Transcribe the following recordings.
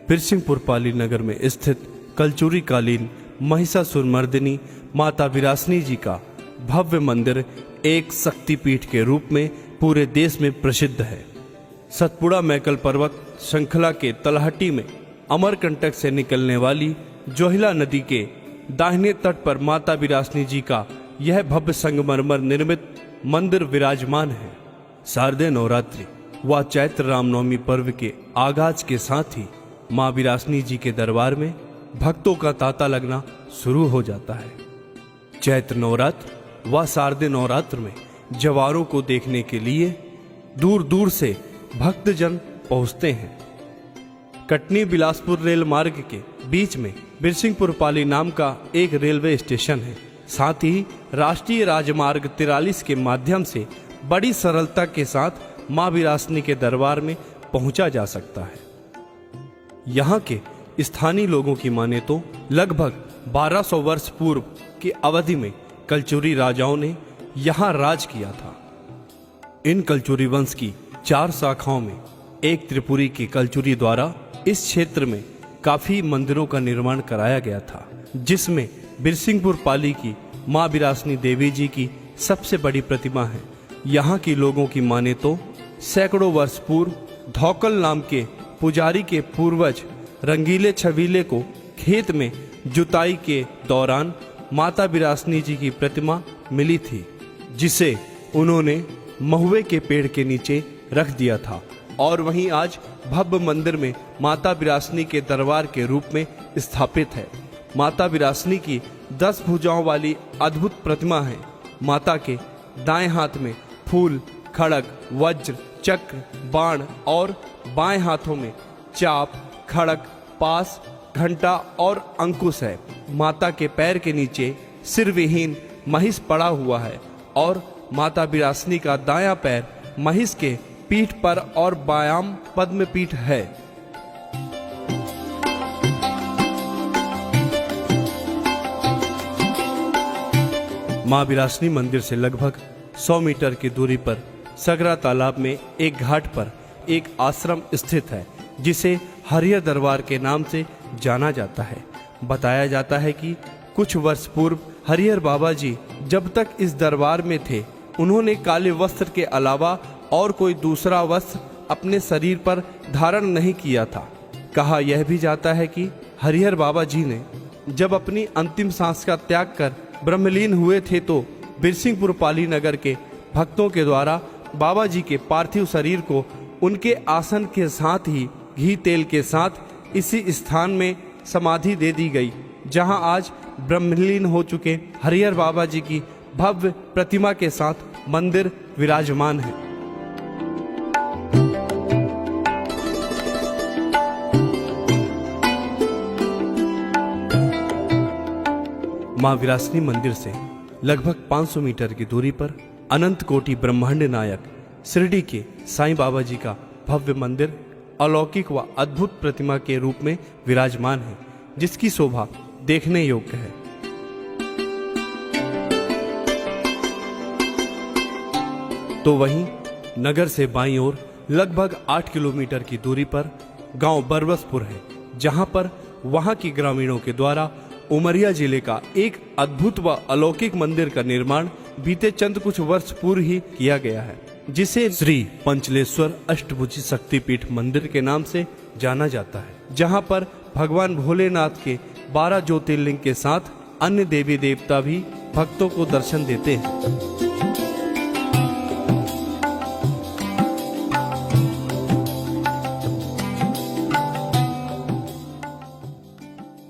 बिरसिंहपुर पाली नगर में स्थित कलचुरी कालीन महिषासुरमर्दिनी माता विरासनी जी का भव्य मंदिर एक शक्तिपीठ के रूप में पूरे देश में प्रसिद्ध है। सतपुड़ा मैकल पर्वत श्रृंखला के तलहटी में अमरकंटक से निकलने वाली जोहिला नदी के दाहिने तट पर माता विरासनी जी का यह भव्य संगमरमर निर्मित मंदिर विराजमान है। शारदीय नवरात्रि व चैत्र रामनवमी पर्व के आगाज के साथ ही मां विरासनी जी के दरबार में भक्तों का तांता लगना शुरू हो जाता है। चैत्र नवरात्र व शारदीय नवरात्र में जवारों को देखने के लिए दूर दूर से भक्तजन पहुंचते हैं। कटनी बिलासपुर रेल मार्ग के बीच में बिरसिंहपुर पाली नाम का एक रेलवे स्टेशन है। साथ ही राष्ट्रीय राजमार्ग 43 के माध्यम से बड़ी सरलता के साथ मां विरासनी के दरबार में पहुंचा जा सकता है। यहाँ के स्थानीय लोगों की माने तो लगभग 1200 वर्ष पूर्व की अवधि में कलचुरी राजाओं ने यहाँ राज किया था। इन कलचुरी वंश की 4 शाखाओं में एक त्रिपुरी के कलचुरी द्वारा इस क्षेत्र में काफी मंदिरों का निर्माण कराया गया था, जिसमें बिरसिंहपुर पाली की मां विरासनी देवी जी की सबसे बड़ी प्रतिमा है। यहाँ के लोगों की माने तो सैकड़ों वर्ष पूर्व धौकल नाम के पुजारी के पूर्वज रंगीले छबीले को खेत में जुताई के दौरान माता विरासनी जी की प्रतिमा मिली थी, जिसे उन्होंने महुए के पेड़ के नीचे रख दिया था और वहीं आज भव्य मंदिर में माता विरासनी के दरबार के रूप में स्थापित है। माता विरासनी की 10 भुजाओं वाली अद्भुत प्रतिमा है। माता के दाएं हाथ में फूल, खड़ग, वज्र, चक्र, बाण और बाएं हाथों में चाप, खड़ग, पास, घंटा और अंकुश है। माता के पैर के नीचे सिरविहीन महिष पड़ा हुआ है और माता विरासनी का दायां पैर महिष के पीठ पर और बायाम पद्म पीठ है। मां विरासनी मंदिर से लगभग 100 मीटर की दूरी पर सगरा तालाब में एक घाट पर एक आश्रम स्थित है, जिसे हरिहर दरबार के नाम से जाना जाता है। बताया जाता है कि कुछ वर्ष पूर्व हरिहर बाबा जी जब तक इस दरबार में थे, उन्होंने काले वस्त्र के अलावा और कोई दूसरा वस्त्र अपने शरीर पर धारण नहीं किया था। कहा यह भी जाता है कि हरिहर बाबा जी ने जब अपनी अंतिम सांस का त्याग कर ब्रह्मलीन हुए थे तो बिरसिंहपुर पाली नगर के भक्तों के द्वारा बाबा जी के पार्थिव शरीर को उनके आसन के साथ ही घी तेल के साथ इसी स्थान में समाधि दे दी गई, जहां आज ब्रह्मलीन हो चुके हरिहर बाबा जी की भव्य प्रतिमा के साथ मंदिर विराजमान है। मां विरासनी मंदिर से लगभग 500 मीटर की दूरी पर अनंत कोटि ब्रह्मांड नायक शिरडी के साईं बाबा जी का भव्य मंदिर अलौकिक व अद्भुत प्रतिमा के रूप में विराजमान है, जिसकी शोभा देखने योग्य है। तो वहीं नगर से बाईं ओर लगभग 8 किलोमीटर की दूरी पर गांव बरबसपुर है, जहां पर वहां की ग्रामीणों के द्वारा उमरिया जिले का एक अद्भुत व अलौकिक मंदिर का निर्माण बीते चंद कुछ वर्ष पूर्व ही किया गया है, जिसे श्री पंचलेश्वर अष्टभुजी शक्तिपीठ मंदिर के नाम से जाना जाता है, जहां पर भगवान भोलेनाथ के 12 ज्योतिर्लिंग के साथ अन्य देवी देवता भी भक्तों को दर्शन देते हैं।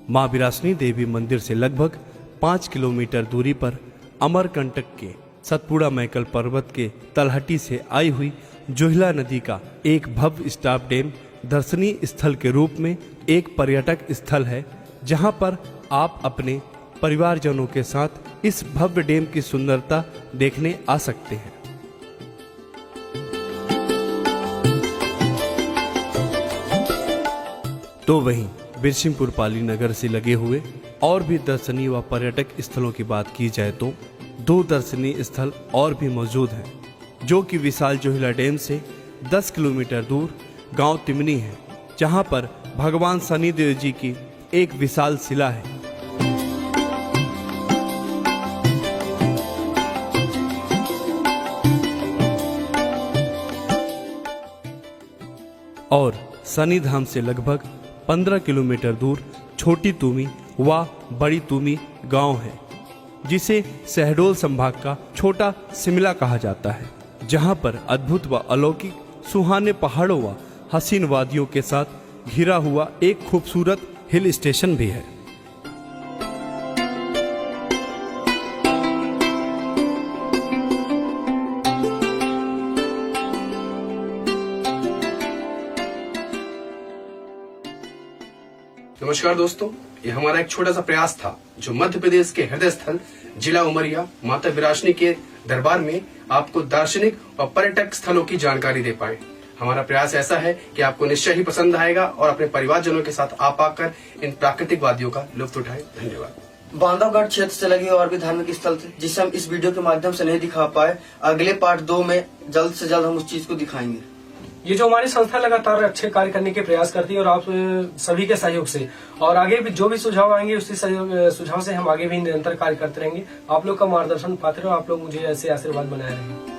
मां विरासनी देवी मंदिर से लगभग 5 किलोमीटर दूरी पर अमरकंटक के सतपुड़ा मैकल पर्वत के तलहटी से आई हुई जोहिला नदी का एक भव्य स्टॉप डैम दर्शनीय स्थल के रूप में एक पर्यटक स्थल है, जहां पर आप अपने परिवारजनों के साथ इस भव्य डैम की सुंदरता देखने आ सकते हैं। तो वहीं बिरसिंहपुर पाली नगर से लगे हुए और भी दर्शनीय व पर्यटक स्थलों की बात की जाए तो 2 दर्शनीय स्थल और भी मौजूद हैं, जो कि विशाल जोहिला डैम से 10 किलोमीटर दूर गांव तिमनी है। जहां पर भगवान शनिदेव जी की एक विशाल शिला है। और शनि धाम से लगभग 15 किलोमीटर दूर छोटी तुमी व बड़ी तुमी गांव है, जिसे शहडोल संभाग का छोटा शिमला कहा जाता है, जहां पर अद्भुत व अलौकिक सुहाने पहाड़ों व हसीन वादियों के साथ घिरा हुआ एक खूबसूरत हिल स्टेशन भी है। नमस्कार दोस्तों, ये हमारा एक छोटा सा प्रयास था जो मध्य प्रदेश के हृदय स्थल जिला उमरिया माता विरासनी के दरबार में आपको दार्शनिक और पर्यटक स्थलों की जानकारी दे पाए। हमारा प्रयास ऐसा है कि आपको निश्चय ही पसंद आएगा और अपने परिवारजनों के साथ आप आकर इन प्राकृतिक वादियों का लुत्फ उठाए। धन्यवाद। बांधवगढ़ क्षेत्र से लगे और भी धार्मिक स्थल थे जिसे हम इस वीडियो के माध्यम से नहीं दिखा पाए। अगले पार्ट 2 में जल्द से जल्द हम उस चीज को दिखाएंगे। ये जो हमारी संस्था लगातार अच्छे कार्य करने के प्रयास करती है और आप सभी के सहयोग से और आगे भी जो भी सुझाव आएंगे उसी सुझाव से हम आगे भी निरंतर कार्य करते रहेंगे। आप लोग का मार्गदर्शन पात्र हो, आप लोग मुझे ऐसे आशीर्वाद बनाए रहेंगे।